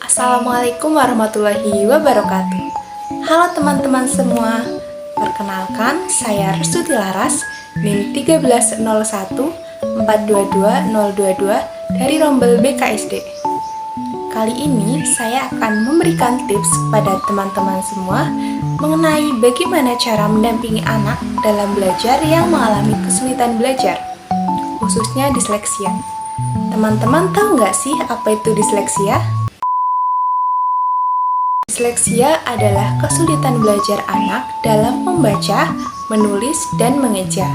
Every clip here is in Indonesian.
Assalamualaikum warahmatullahi wabarakatuh. Halo teman-teman semua. Perkenalkan, saya Restuti Laras, NIM 130142222 dari Rombel BKSD. Kali ini saya akan memberikan tips kepada teman-teman semua mengenai bagaimana cara mendampingi anak dalam belajar yang mengalami kesulitan belajar, khususnya disleksia. Teman-teman tahu nggak sih apa itu disleksia? Disleksia adalah kesulitan belajar anak dalam membaca, menulis, dan mengeja.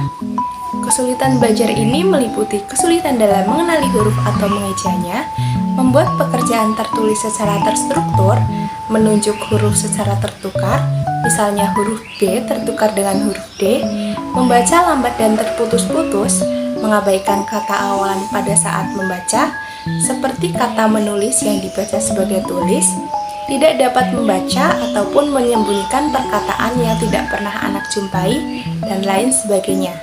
Kesulitan belajar ini meliputi kesulitan dalam mengenali huruf atau mengejanya, membuat pekerjaan tertulis secara terstruktur, menunjuk huruf secara tertukar, misalnya huruf B tertukar dengan huruf D, membaca lambat dan terputus-putus, mengabaikan kata awalan pada saat membaca, seperti kata menulis yang dibaca sebagai tulis, tidak dapat membaca ataupun menyembunyikan perkataan yang tidak pernah anak jumpai, dan lain sebagainya.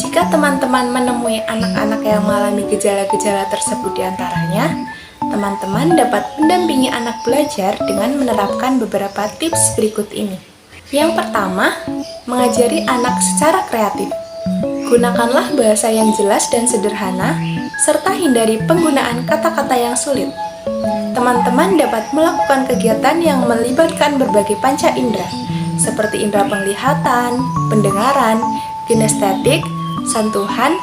Jika teman-teman menemui anak-anak yang mengalami gejala-gejala tersebut diantaranya, teman-teman dapat mendampingi anak belajar dengan menerapkan beberapa tips berikut ini. Yang pertama, mengajari anak secara kreatif. Gunakanlah bahasa yang jelas dan sederhana, serta hindari penggunaan kata-kata yang sulit. Teman-teman dapat melakukan kegiatan yang melibatkan berbagai panca indera, seperti indera penglihatan, pendengaran, kinestetik, sentuhan,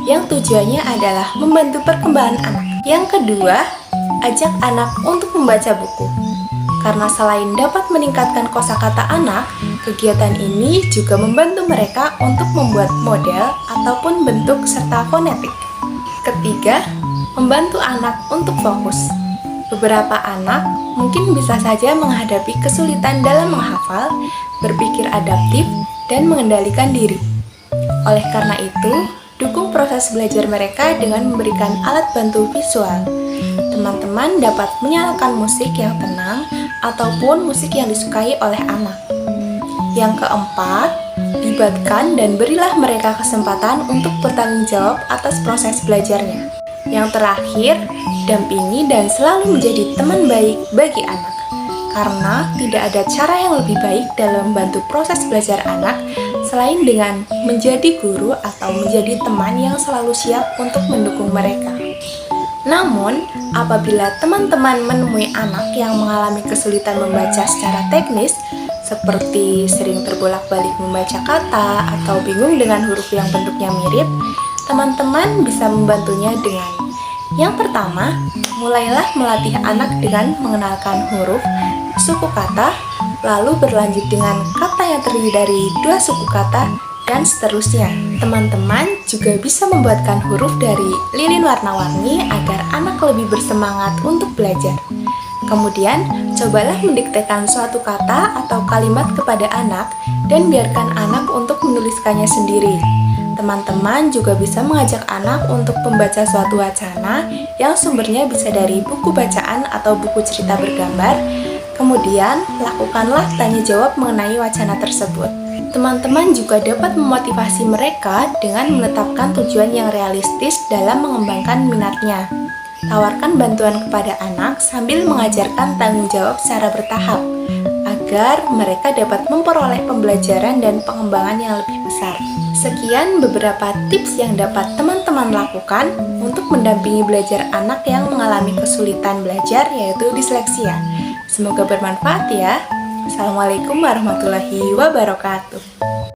yang tujuannya adalah membantu perkembangan anak. Yang kedua, ajak anak untuk membaca buku. Karena selain dapat meningkatkan kosakata anak, kegiatan ini juga membantu mereka untuk membuat model ataupun bentuk serta fonetik. Ketiga, membantu anak untuk fokus. Beberapa anak mungkin bisa saja menghadapi kesulitan dalam menghafal, berpikir adaptif, dan mengendalikan diri. Oleh karena itu, dukung proses belajar mereka dengan memberikan alat bantu visual. Teman-teman dapat menyalakan musik yang tenang ataupun musik yang disukai oleh anak. Yang keempat, libatkan dan berilah mereka kesempatan untuk bertanggung jawab atas proses belajarnya. Yang terakhir, dampingi dan selalu menjadi teman baik bagi anak. Karena tidak ada cara yang lebih baik dalam membantu proses belajar anak selain dengan menjadi guru atau menjadi teman yang selalu siap untuk mendukung mereka. Namun, apabila teman-teman menemui anak yang mengalami kesulitan membaca secara teknis, seperti sering terbolak-balik membaca kata atau bingung dengan huruf yang bentuknya mirip, teman-teman bisa membantunya dengan yang pertama, mulailah melatih anak dengan mengenalkan huruf, suku kata, lalu berlanjut dengan kata yang terdiri dari dua suku kata, dan seterusnya. Teman-teman juga bisa membuatkan huruf dari lilin warna-warni agar anak lebih bersemangat untuk belajar. Kemudian, cobalah mendiktekan suatu kata atau kalimat kepada anak dan biarkan anak untuk menuliskannya sendiri. Teman-teman juga bisa mengajak anak untuk membaca suatu wacana yang sumbernya bisa dari buku bacaan atau buku cerita bergambar. Kemudian, lakukanlah tanya jawab mengenai wacana tersebut. Teman-teman juga dapat memotivasi mereka dengan menetapkan tujuan yang realistis dalam mengembangkan minatnya. Tawarkan bantuan kepada anak sambil mengajarkan tanggung jawab secara bertahap, agar mereka dapat memperoleh pembelajaran dan pengembangan yang lebih besar. Sekian beberapa tips yang dapat teman-teman lakukan untuk mendampingi belajar anak yang mengalami kesulitan belajar, yaitu disleksia. Semoga bermanfaat ya. Assalamualaikum warahmatullahi wabarakatuh.